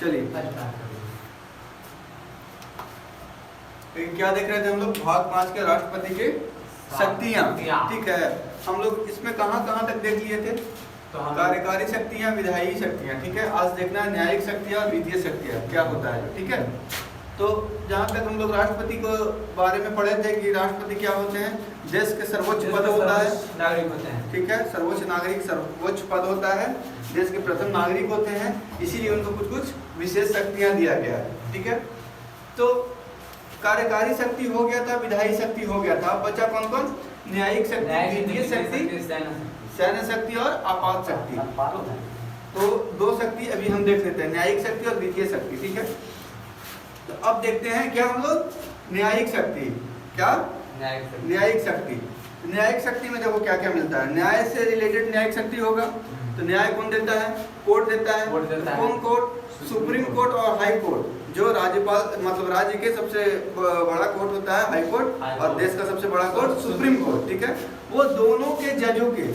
चलिए क्या देख रहे थे हम लोग? भाग 5 के राष्ट्रपति के शक्तियाँ। ठीक है, हम लोग इसमें कहाँ कहाँ तक देख लिए थे? कार्यकारी शक्तियाँ, विधायी शक्तियाँ। ठीक है, आज देखना है न्यायिक शक्तियाँ और विधीय शक्तियाँ क्या होता है। ठीक है, तो जहाँ तक हम लोग राष्ट्रपति को बारे में पढ़े थे कि राष्ट्रपति क्या होते हैं? देश के सर्वोच्च पद होता है, नागरिक होते हैं। ठीक है, सर्वोच्च नागरिक सर्वोच्च पद होता है, देश के प्रथम नागरिक होते हैं, इसीलिए उनको कुछ कुछ विशेष शक्तियाँ दिया गया है। ठीक है, तो कार्यकारी शक्ति हो गया था, विधायी शक्ति हो गया था, बचा कौन कौन? न्यायिक शक्ति, विधीय शक्ति, सैन्य शक्ति और आपात शक्ति। तो दो शक्ति अभी हम देख लेते हैं, न्यायिक शक्ति और विधीय शक्ति। ठीक है, तो अब देखते हैं क्या हम लोग? न्यायिक शक्ति। क्या? न्यायिक शक्ति। न्यायिक शक्ति में देखो क्या क्या मिलता है। न्याय से रिलेटेड न्यायिक शक्ति होगा, तो न्याय कौन देता है? कोर्ट देता है। कौन कोर्ट? सुप्रीम कोर्ट और हाई कोर्ट, जो राज्यपाल मतलब राज्य के सबसे बड़ा कोर्ट होता है हाई कोर्ट, और देश का सबसे बड़ा कोर्ट सुप्रीम कोर्ट। ठीक है, वो दोनों के जजों के,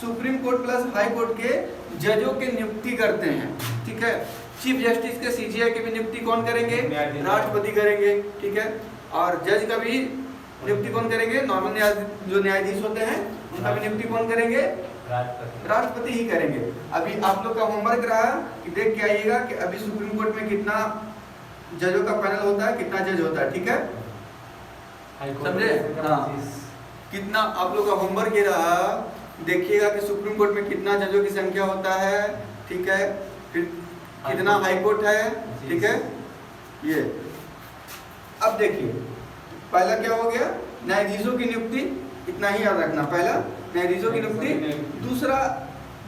supreme court plus high court के जजों के नियुक्ति करते हैं। ठीक है, चीफ जस्टिस के सीजीआई की भी नियुक्ति कौन करेंगे? राष्ट्रपति करेंगे। ठीक है, और जज का भी नियुक्ति कौन करेंगे? नॉर्मल जो न्यायाधीश होते हैं उनका भी नियुक्ति कौन करेंगे? राष्ट्रपति ही करेंगे। अभी आप लोग का होमवर्क रहा कि देख के आइएगा कि अभी सुप्रीम कोर्ट में कितना जजों का पैनल होता है, कितना जज होता है। ठीक है, समझे? हाँ, कितना आप लोग का होमवर्क ये रहा, देखिएगा कि सुप्रीम कोर्ट में कितना जजों की संख्या होता है। ठीक है, फिर कितना हाई कोर्ट है। ठीक है, ये अब देखिए पहला क्या हो गया? न्यायाधीशों की नियुक्ति, इतना ही याद रखना। पहला न्यायाधीशों की नियुक्ति, दूसरा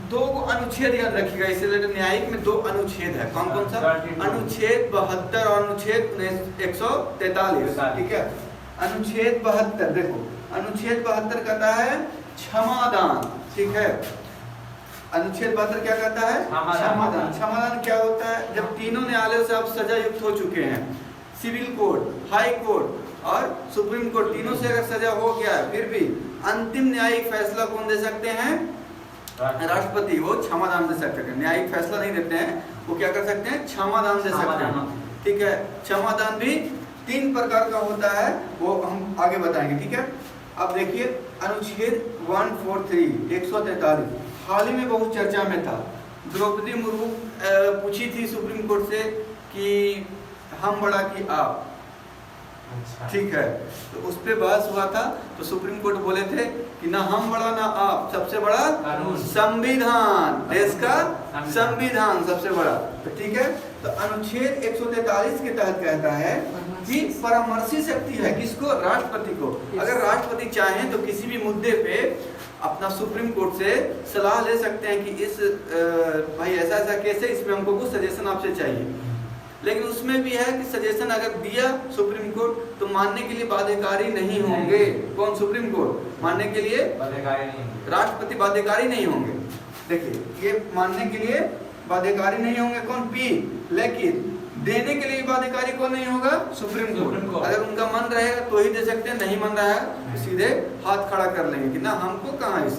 दो अनुच्छेद याद रखिएगा इससे रिलेटेड। न्यायिक में दो अनुच्छेद है, कौन कौन सा? अनुच्छेद 72 और अनुच्छेद 143। ठीक है, अनुच्छेद 72 देखो, अनुच्छेद 72 कहता है क्षमादान। ठीक है, अनुच्छेद 72 क्या कहता है? क्षमादान। क्षमादान क्या होता है? जब तीनों न्यायालयों से आप सजा युक्त हो चुके हैं, सिविल कोर्ट, हाई कोर्ट और सुप्रीम कोर्ट, तीनों से अगर सजा हो गया है, फिर भी अंतिम न्यायिक फैसला कौन दे सकते हैं? राष्ट्रपति। वो क्षमादान दे सकते हैं, न्यायिक फैसला नहीं देते हैं, वो क्या कर सकते हैं? क्षमादान दे सकते हैं। ठीक है, क्षमादान भी 3 प्रकार का होता है, वो हम आगे बताएंगे। ठीक है, अब देखिए अनुच्छेद 143 143 हाल ही में बहुत चर्चा में था। द्रौपदी मुर्मू पूछी थी सुप्रीम कोर्ट से कि हम बड़ा कि आप। ठीक है, तो उस पर बहस हुआ था, तो सुप्रीम कोर्ट बोले थे कि ना हम बड़ा ना आप, सबसे बड़ा संविधान, देश का संविधान सबसे बड़ा। तो ठीक है, तो अनुच्छेद 143 के तहत कहता है कि परामर्शी शक्ति है किसको? राष्ट्रपति को। अगर राष्ट्रपति चाहें तो किसी भी मुद्दे पे अपना सुप्रीम कोर्ट से सलाह ले सकते हैं कि इस भाई ऐसा ऐसा केस है, इसमें हमको कुछ सजेशन आपसे चाहिए। लेकिन उसमें भी है कि सजेशन अगर दिया सुप्रीम कोर्ट तो मानने के लिए बाध्यकारी नहीं होंगे। कौन? सुप्रीम कोर्ट मानने के लिए बाध्यकारी नहीं होंगे, राष्ट्रपति बाध्यकारी नहीं होंगे। देखिए ये मानने के लिए बाध्यकारी नहीं होंगे कौन? पी। लेकिन देने के लिए बाध्यकारी कौन नहीं होगा? Supreme court. अगर उनका मन रहेगा तो ही दे सकते हैं, नहीं मन रहा है तो सीधे हाथ खड़ा कर लेंगे कि ना हमको कहाँ है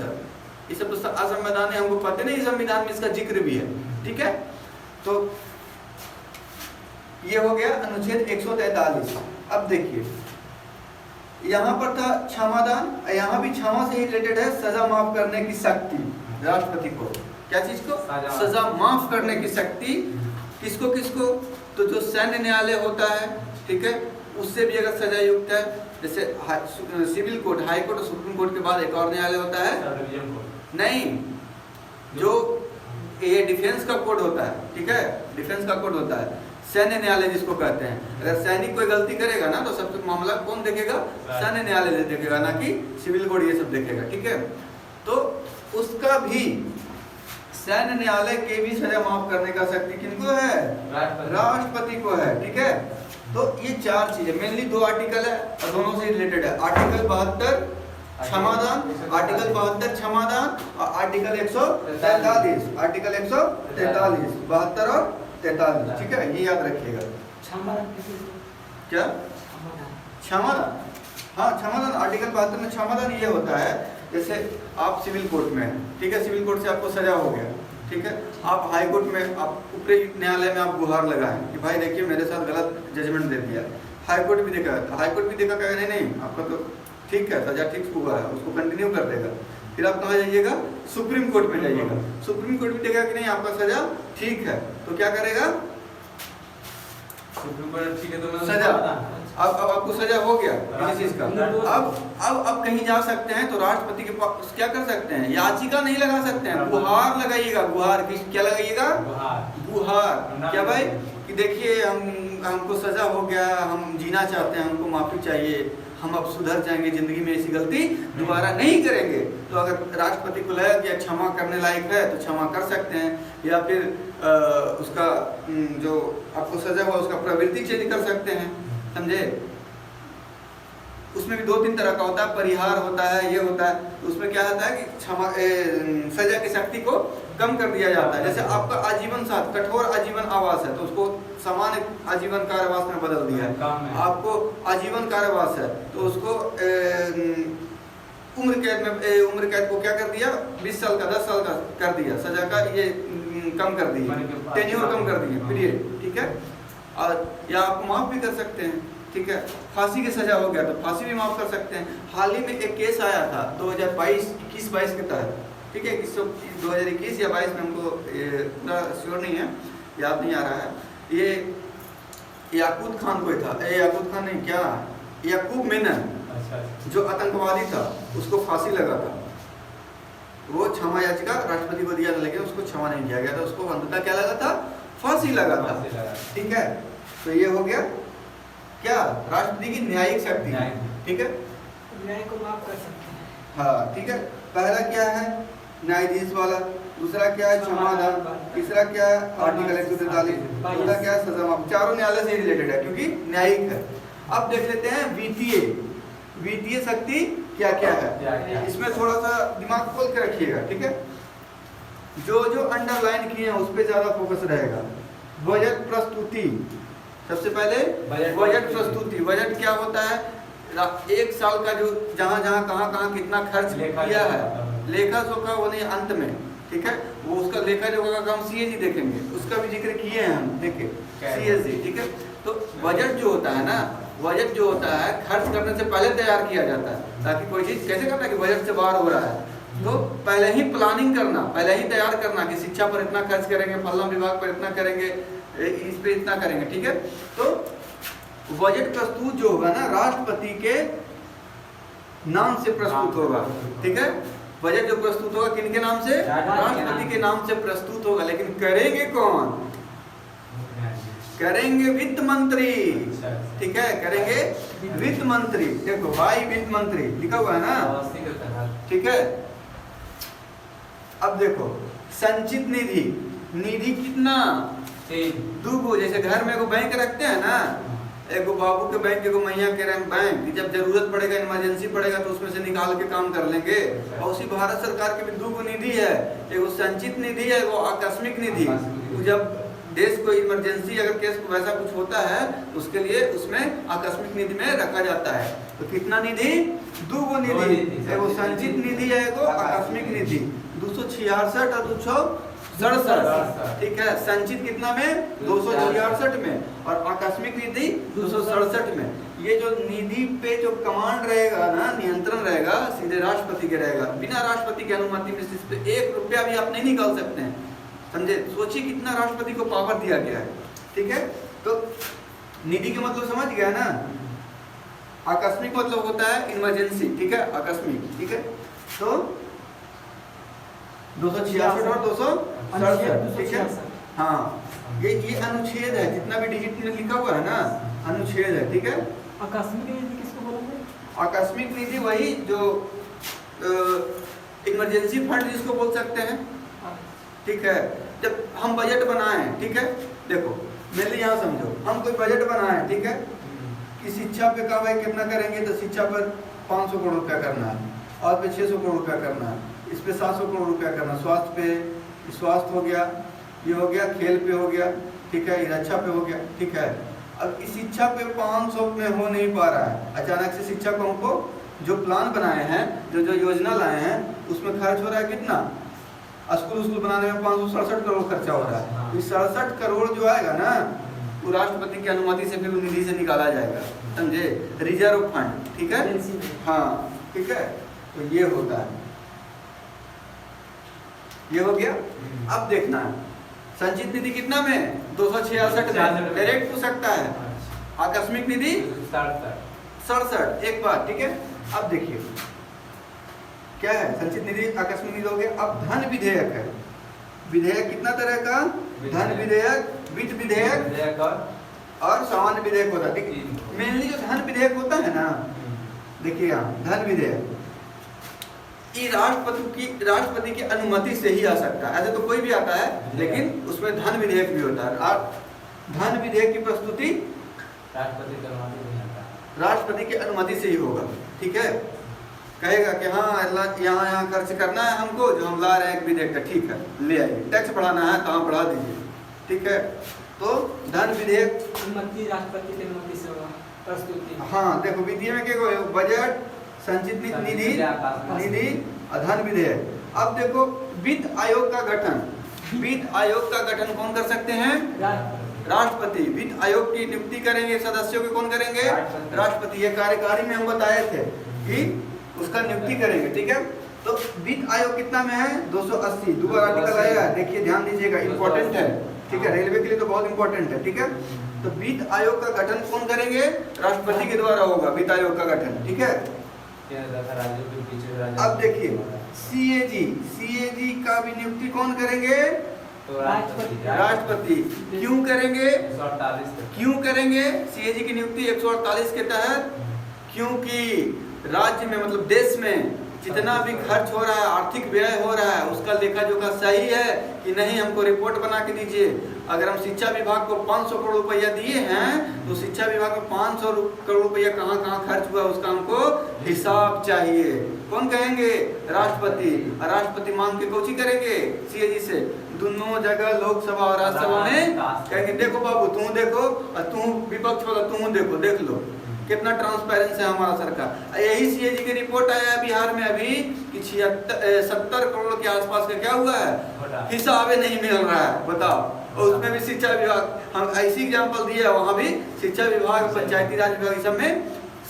ये सब तो असंवैधानिक है, हमको पता नहीं संविधान में इसका जिक्र भी है। ठीक है, तो ये हो गया अनुच्छेद 143। अब देखिए यहाँ पर था क्षमादान, यहाँ भी क्षमा से ही रिलेटेड है, सजा माफ करने की शक्ति राष्ट्रपति को। क्या चीज को? सजा माफ करने की शक्ति। किसको किसको? तो जो सैन्य न्यायालय होता है, ठीक है, उससे भी अगर सजा युक्त है, जैसे सिविल कोर्ट, हाई कोर्ट और सुप्रीम कोर्ट के बाद एक और न्यायालय होता है, नहीं, जो ये डिफेंस का कोड होता है। ठीक है, डिफेंस का कोड होता है, सैन्य न्यायालय जिसको कहते हैं। अगर सैनिक कोई गलती करेगा ना तो सबसे मामला कौन देखेगा? सैन्य न्यायालय देखेगा, ना कि सिविल कोड ये सब देखेगा। ठीक है, तो उसका भी सैन्य न्यायालय के भी सजा माफ करने का शक्ति किनको है? राष्ट्रपति को है। ठीक है, तो ये 4 चीजें मेनली 2 आर्टिकल है और दोनों से रिलेटेड है। आर्टिकल 72 क्षमादान, आर्टिकल 72 क्षमादान और आर्टिकल 143, आर्टिकल 143 72 और 43। ठीक है, ये याद रखिएगा। क्या क्षमादान? हाँ, क्षमादान आर्टिकल 72 में क्षमादान ये होता है, जैसे आप सिविल कोर्ट में हैं, ठीक है, सिविल कोर्ट से आपको सजा हो गया, ठीक है। आप हाई कोर्ट में, आप ऊपरी न्यायालय में आप गुहार लगाएं कि भाई देखिए मेरे साथ गलत जजमेंट दे दिया। हाई कोर्ट भी देखा, हाई कोर्ट भी देखा कहेगा नहीं आपका तो ठीक है, सजा ठीक हुआ है, उसको कंटिन्यू कर देगा। फिर आप कहाँ जाइएगा? सुप्रीम कोर्ट में जाइएगा। सुप्रीम कोर्ट भी देखेगा कि नहीं आपका सजा ठीक है, तो क्या करेगा? सुप्रीम कोर्ट ठीक है तो सजा, अब आपको सजा हो गया किसी चीज का। अब कहीं जा सकते हैं तो राष्ट्रपति के पास क्या कर सकते हैं? याचिका नहीं लगा सकते हैं, गुहार लगाइएगा। गुहार क्या लगाइएगा? गुहार। क्या भाई कि देखिए हमको सजा हो गया, हम जीना चाहते हैं, हमको माफी चाहिए, हम अब सुधर जाएंगे, जिंदगी में ऐसी गलती दोबारा नहीं करेंगे। तो अगर राष्ट्रपति को लगा कि क्षमा करने लायक है तो क्षमा कर सकते हैं, या फिर उसका जो आपको सजा हुआ उसका प्रवृत्ति चेंज कर सकते हैं, समझे? उसमें भी 2-3 तरह का होता है, परिहार होता है, ये होता है। तो उसमें क्या होता है कि क्षमा सजा की शक्ति को कम कर दिया जाता है। जैसे आपका आजीवन साथ कठोर आजीवन आवास है तो उसको सामान्य आजीवन कारावास में बदल दिया है। आपको आजीवन कारावास है तो उसको उम्र कैद को क्या कर दिया? 20 साल का 10 साल का कर दिया, सजा का ये कम कर दिया, टेन्योर कम कर दिया, पीरियड, ठीक है। और या आप माफ भी कर सकते हैं, ठीक है। फांसी की सजा हो गया तो फांसी भी माफ कर सकते हैं। हाल ही में एक केस आया था 2021-22 के तहत, ठीक है, 2021 या 22 में, हमको पूरा श्योर नहीं है, याद नहीं आ रहा है। ये याकूत खान कोई था, याकूत खान नहीं, क्या याकूब मेनन, जो आतंकवादी था, उसको फांसी लगा था। वो क्षमा याचिका राष्ट्रपति को दिया था लेकिन उसको क्षमा नहीं किया गया था, उसको अंततः क्या लगा था? फांसी लगा था, ठीक है। तो ये हो गया क्या? राष्ट्रपति की न्यायिक शक्ति, ठीक है, न्याय को माफ कर सकते हैं। हाँ, ठीक है। पहला क्या है? न्यायाधीश वाला। दूसरा क्या है? क्षमादान। तीसरा क्या है? आर्टिकल 143। चौथा क्या है? सजा माफ। चारों न्यायालय से रिलेटेड है क्योंकि न्यायिक है। अब देख लेते हैं वित्तीय शक्ति क्या क्या है। इसमें थोड़ा सा दिमाग खोल के रखिएगा, ठीक है। जो अंडरलाइन किए हैं उस पर ज्यादा फोकस रहेगा। बजट प्रस्तुति, सबसे पहले बजट प्रस्तुति। बजट क्या होता है? एक साल का जो जहाँ कहाँ कितना खर्च किया है, लेखा जोखा वो नहीं अंत में, ठीक है, वो उसका लेखा जोखा का काम CAG देखेंगे, उसका भी जिक्र किए हैं हम, देखिए CAG, ठीक है। तो बजट जो होता है ना, बजट जो होता है खर्च करने से पहले तैयार किया जाता है, ताकि कोई चीज कैसे करना है कि बजट से बाहर हो रहा है तो पहले ही प्लानिंग करना, पहले ही तैयार करना कि शिक्षा पर इतना खर्च करेंगे, फलना विभाग पर इतना करेंगे, इस पे इतना करेंगे, ठीक है। तो बजट प्रस्तुत जो होगा ना, राष्ट्रपति के नाम से प्रस्तुत होगा, ठीक है। बजट जो प्रस्तुत होगा किनके नाम से? राष्ट्रपति के नाम से प्रस्तुत होगा। लेकिन करेंगे कौन? करेंगे वित्त मंत्री, ठीक है, करेंगे वित्त मंत्री। देखो भाई, वित्त मंत्री लिखा हुआ है ना, ठीक है। अब देखो संचित निधि कितना? 2 जैसे घर में एगो बैंक रखते हैं ना, एगो बाबू के बैंक, एगो मैया के बैंक, जब जरूरत पड़ेगा, इमरजेंसी पड़ेगा तो उसमें से निकाल के काम कर लेंगे। और उसी भारत सरकार के भी 2 निधि है, एगो संचित निधि है, एगो आकस्मिक निधि। जब देश को इमरजेंसी अगर केस वैसा कुछ होता है तो उसके लिए उसमें आकस्मिक निधि में रखा जाता है। तो कितना निधि? 2 निधि, एगो संचित निधि है, एगो आकस्मिक निधि। 266 और 267, ठीक है। संचित कितना में? 266 में, और आकस्मिक निधि 267 में। ये जो निधि पे जो कमांड रहेगा ना, नियंत्रण रहेगा, सीधे राष्ट्रपति के रहेगा। बिना राष्ट्रपति की अनुमति में इस पे 1 रुपया भी आप नहीं निकाल सकते हैं, समझे? सोचिए कितना राष्ट्रपति को पावर दिया गया है, ठीक है। तो निधि के मतलब समझ गया ना। आकस्मिक मतलब होता है इमरजेंसी, ठीक है, आकस्मिक, ठीक है। तो 266 और 267, ठीक है। हाँ, ये अनुच्छेद है, जितना भी डिजिट में लिखा हुआ है ना, अनुच्छेद है, ठीक है। आकस्मिक निधि किसको बोलोगे? आकस्मिक निधि वही जो इमरजेंसी फंड जिसको बोल सकते हैं, ठीक है। जब हम बजट बनाए, ठीक है, देखो मेरे यहाँ समझो, हम कोई बजट बनाए, ठीक है, कि शिक्षा पे का भाई कितना करेंगे, तो शिक्षा पर 500 करोड़ रुपया करना है, और पे 600 करोड़ रुपया करना है, इस पे 700 करोड़ रुपया करना, स्वास्थ्य पे, स्वास्थ्य हो गया, ये हो गया, खेल पे हो गया, ठीक है, रक्षा पे हो गया, ठीक है। अब इस शिक्षा पे 500 में हो नहीं पा रहा है, अचानक से शिक्षा को हमको जो प्लान बनाए हैं, जो योजना लाए हैं, उसमें खर्च हो रहा है कितना? स्कूल स्कूल बनाने में 567 करोड़ खर्चा हो रहा है। तो 67 करोड़ जो आएगा ना वो राष्ट्रपति की अनुमति से फिर निधि से निकाला जाएगा, समझे, रिजर्व फंड, ठीक है। हाँ ठीक है, तो ये होता है, ये हो गया। अब देखना है संचित निधि कितना में 266 में डायरेक्ट पूछ सकता है, आकस्मिक निधि 67। एक बात, ठीक है। अब देखिए क्या है, संचित निधि आकस्मिक निधि हो गया। अब धन विधेयक है, विधेयक कितना तरह का, धन विधेयक, वित्त विधेयक और सामान्य विधेयक होता है। देखिए मेनली जो धन विधेयक होता है ना, देखिए यहाँ धन विधेयक ये राष्ट्रपति की अनुमति से ही आ सकता है, ऐसे तो कोई भी आता है, लेकिन उसमें धन विधेयक भी होता है। धन विधेयक की प्रस्तुति राष्ट्रपति की अनुमति से ही होगा, ठीक है। कहेगा कि हाँ यहाँ खर्च करना है हमको, जो हम ला रहे हैं एक विधेयक का, ठीक है ले आइए, टैक्स बढ़ाना है तो बढ़ा दीजिए, ठीक है। तो धन विधेयक अनुमति राष्ट्रपति की अनुमति से होगा प्रस्तुति। हाँ देखो विधि में क्या, बजट, संचित निधि और धन विधेयक। अब देखो वित्त आयोग का गठन, वित्त आयोग का गठन कौन कर सकते हैं, राष्ट्रपति। वित्त आयोग की नियुक्ति करेंगे, सदस्यों के कौन करेंगे, राष्ट्रपति। ये कार्यकारी में हम बताए थे कि उसका नियुक्ति करेंगे, ठीक है। तो वित्त आयोग कितना में है 280, दोबारा आर्टिकल आएगा, देखिए ध्यान दीजिएगा, इंपॉर्टेंट है, ठीक है, रेलवे के लिए तो बहुत इंपॉर्टेंट है, ठीक है। तो वित्त आयोग का गठन कौन करेंगे, राष्ट्रपति के द्वारा होगा वित्त आयोग का गठन, ठीक है। अब देखिए सीएजी का भी नियुक्ति कौन करेंगे, राष्ट्रपति। क्यों करेंगे, क्यों करेंगे सीएजी की नियुक्ति 148 के तहत, क्योंकि राज्य में मतलब देश में जितना भी खर्च हो रहा है, आर्थिक व्यय हो रहा है, उसका लेखा जोखा सही है कि नहीं, हमको रिपोर्ट बना के दीजिए। अगर हम शिक्षा विभाग को 500 करोड़ रुपया दिए हैं तो शिक्षा विभाग में 500 करोड़ रुपया कहाँ कहाँ खर्च हुआ उसका हमको हिसाब चाहिए। कौन कहेंगे, राष्ट्रपति। और राष्ट्रपति मांग के कोची करेंगे सीएजी से, दोनों जगह लोकसभा और राज्यसभा में कहेंगे देखो बाबू तू देखो और तू विपक्ष वाला तू देखो, देख लो कितना ट्रांसपेरेंस है हमारा सरकार। यही सीएजी की रिपोर्ट आया है बिहार में अभी कि 70 करोड़ के आसपास का क्या हुआ है, हिसाब नहीं मिल रहा है, बताओ। और उसमें भी शिक्षा विभाग, हम ऐसी एग्जांपल दिए, वहाँ भी शिक्षा विभाग, पंचायती राज विभाग सब में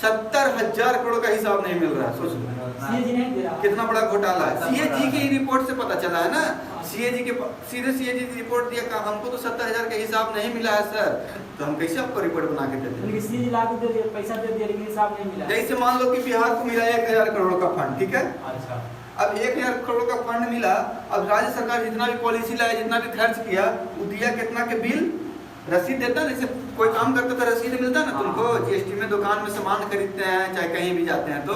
70,000 करोड़ का हिसाब नहीं मिल रहा है। सोच लो कितना बड़ा घोटाला है। सीएजी की रिपोर्ट से पता चला है ना, सीएजी के सीधे सीएजी की रिपोर्ट दिया, हमको तो 70,000 का हिसाब नहीं मिला है सर, तो हम कैसे आपको रिपोर्ट बना के देते हैं, पैसा दे दिया लेकिन हिसाब नहीं मिला। जैसे मान लो कि बिहार को मिला 1000 करोड़ का फंड, ठीक है। अच्छा। अब 1000 करोड़ का फंड मिला, अब राज्य सरकार जितना भी पॉलिसी लाया, जितना भी खर्च किया, वो दिया कितना के बिल, रसीद देता है। जैसे कोई काम करता था रसीद मिलता है ना तुमको, जीएसटी में दुकान में सामान खरीदते हैं चाहे कहीं भी जाते हैं तो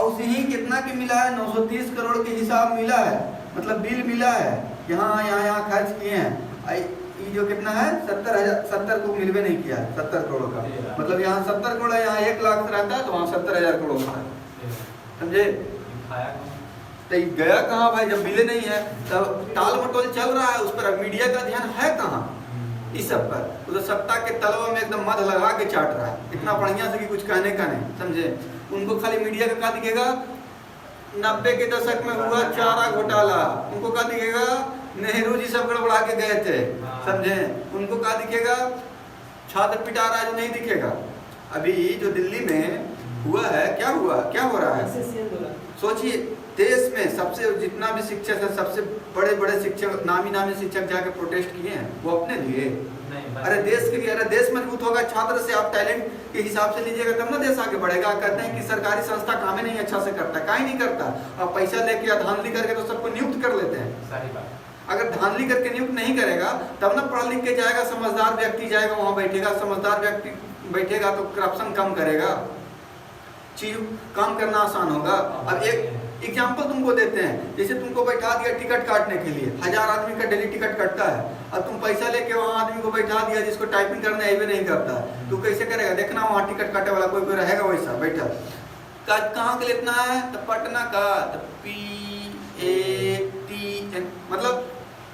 उसी ही कितना के मिला है, 930 करोड़ के हिसाब मिला है, मतलब बिल मिला है, यहाँ खर्च किए हैं। ये जो कितना है 70 को मिलवे नहीं किया, 70 करोड़ का, मतलब यहाँ 70 करोड़ है, यहाँ 1 लाख रहता है तो वहाँ 70,000 करोड़ होता है, समझे। तो गया कहाँ भाई, जब मिले नहीं है तब टाल मटोल चल रहा है, उस पर मीडिया का ध्यान है कहाँ, इस सब पर। तो सत्ता के तलवा में एकदम मध लगा के चाट रहा है, इतना बढ़िया से कि कुछ कहने का नहीं, समझे। उनको खाली मीडिया का क्या दिखेगा, 90 के दशक में हुआ चारा घोटाला, उनको क्या दिखेगा, नेहरू जी सब गड़बड़ा के गए थे, समझे। उनको क्या दिखेगा, छात्र पिटा रहा है जो नहीं दिखेगा। अभी जो दिल्ली में हुआ है, क्या हुआ, क्या हो रहा है, सोचिए। देश में सबसे जितना भी शिक्षक है, सबसे बड़े बड़े शिक्षक, नामी शिक्षक जाके प्रोटेस्ट किए हैं, वो अपने लिए, अरे देश के लिए। अरे देश मजबूत होगा, छात्र से आप टैलेंट के हिसाब से लीजिएगा तब ना देश आगे बढ़ेगा। कहते हैं कि सरकारी संस्था काम ही नहीं अच्छा से करता, काहे नहीं करता, अब पैसा लेके या धांधली करके तो सबको नियुक्त कर लेते हैं। सही बात। अगर धांधली करके नियुक्त नहीं करेगा तब ना पढ़ लिख के जाएगा, समझदार व्यक्ति जाएगा वहाँ बैठेगा, समझदार व्यक्ति बैठेगा तो करप्शन कम करेगा, चीज काम करना आसान होगा। अब एक एग्जाम्पल तुमको देते हैं, जैसे तुमको बैठा दिया टिकट काटने के लिए, 1000 आदमी का डेली टिकट कटता है, अब तुम पैसा लेके वहाँ आदमी को बैठा दिया जिसको टाइपिंग करना है नहीं करता, तू कैसे करेगा, देखना वहाँ टिकट काटे वाला कोई कोई रहेगा वैसा बैठा। कहाँ के लिए इतना है, तो पटना का, तो PATN, मतलब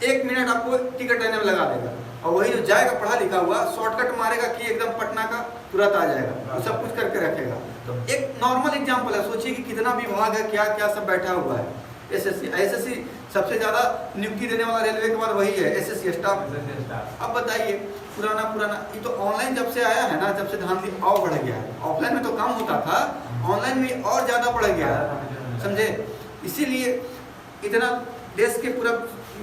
1 मिनट आपको टिकट लेने में लगा देगा, और वही जो जाएगा पढ़ा लिखा हुआ शॉर्टकट मारेगा कि एकदम पटना का तुरंत आ जाएगा, वो सब कुछ करके रखेगा। तो एक नॉर्मल एग्जांपल है, सोचिए कि कितना विभाग है, क्या क्या सब बैठा हुआ है। एसएससी सबसे ज्यादा नियुक्ति देने वाला रेलवे के बाद वही है, एसएससी स्टाफ। अब बताइए पुराना ये तो ऑनलाइन जब से आया है ना, जब से धांधली और बढ़ गया है। ऑफलाइन में तो कम होता था, ऑनलाइन में और ज्यादा बढ़ गया है, समझे। इसीलिए इतना देश के पूरा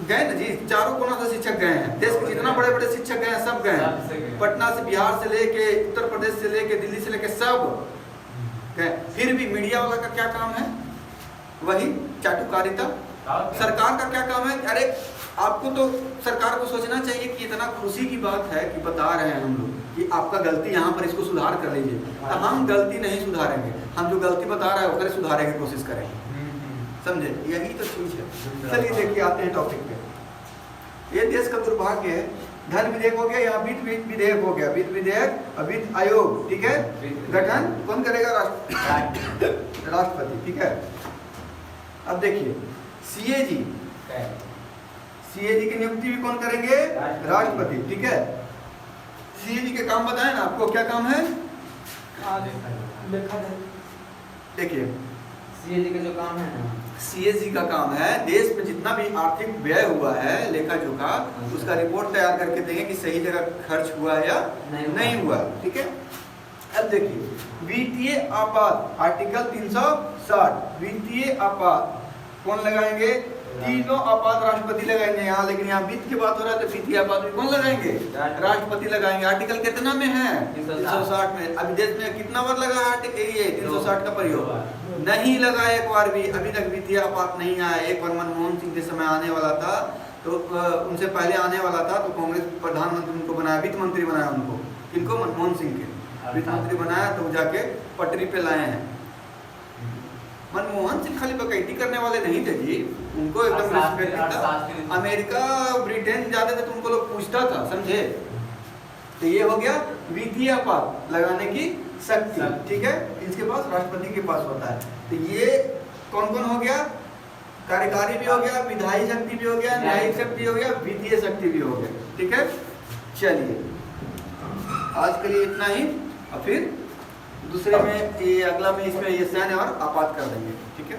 गए ना जी, चारों कोना से शिक्षक गए हैं, देश के जितना बड़े बड़े शिक्षक गए हैं सब गए हैं, पटना से, बिहार से लेके, उत्तर प्रदेश से लेके, दिल्ली से लेके सब गए। फिर भी मीडिया वाला का क्या काम है, वही चाटुकारिता। सरकार का क्या काम है, अरे आपको तो सरकार को सोचना चाहिए कि इतना खुशी की बात है कि बता रहे हैं हम लोग कि आपका गलती यहाँ पर, इसको सुधार कर लीजिए। तो हम गलती नहीं सुधारेंगे, हम जो गलती बता रहे हैं वो सुधारने की कोशिश करेंगे, समझे। यही तो चीज है। चलिए देखिए, आते हैं टॉपिक पे। ये देश का दुर्भाग्य है, धन विधेयक हो गया, यहाँ वित्त विधेयक हो गया, वित्त विधेयक और वित्त आयोग, ठीक है। गठन कौन करेगा, राष्ट्रपति, ठीक है। अब देखिए सीएजी की नियुक्ति भी कौन करेंगे, राष्ट्रपति, ठीक है। सीएजी के काम बताएं ना आपको, क्या काम है, देखिए सीएजी का जो काम है ना, सीएजी का काम है देश में जितना भी आर्थिक व्यय हुआ है, लेखा जोखा, उसका रिपोर्ट तैयार करके देंगे कि सही जगह खर्च हुआ है या नहीं हुआ, ठीक है। अब देखिए वित्तीय आपात, आर्टिकल 360, वित्तीय आपात कौन लगाएंगे, तीनों आपात राष्ट्रपति लगाएंगे यहाँ, लेकिन यहाँ वित्त की बात हो रहा है तो वित्तीय आपात भी कौन लगाएंगे, राष्ट्रपति लगाएंगे। आर्टिकल कितना में है, 360 में। अभी देश में कितना बार लगा है आर्टिकल ये 360 का प्रयोग, नहीं लगा एक बार भी, अभी तक वित्तीय आपात नहीं आया। एक बार मनमोहन सिंह के समय आने वाला था, तो उनसे पहले आने वाला था, तो कांग्रेस प्रधानमंत्री उनको बनाया, वित्त मंत्री बनाया उनको, किनको, मनमोहन सिंह के वित्त मंत्री बनाया, तो जाके पटरी पे लाए हैं। मनमोहन सिंह खाली बकैती करने वाले नहीं थे जी, उनको एकदम रिस्पेक्ट था। अमेरिका ब्रिटेन जाते थे तो उनको लोग पूछता था, समझे। तो ये हो गया वित्तीय आपात लगाने की शक्ति, ठीक है, इसके पास राष्ट्रपति के पास होता है। तो ये कौन कौन हो गया, कार्यकारी भी हो गया, विधायी शक्ति भी हो गया, न्यायिक शक्ति हो गया, वित्तीय शक्ति भी हो गया, ठीक है। चलिए आज के लिए इतना ही, और फिर दूसरे में ये अगला में इसमें ये सैन्य और आपात कर देंगे, ठीक है।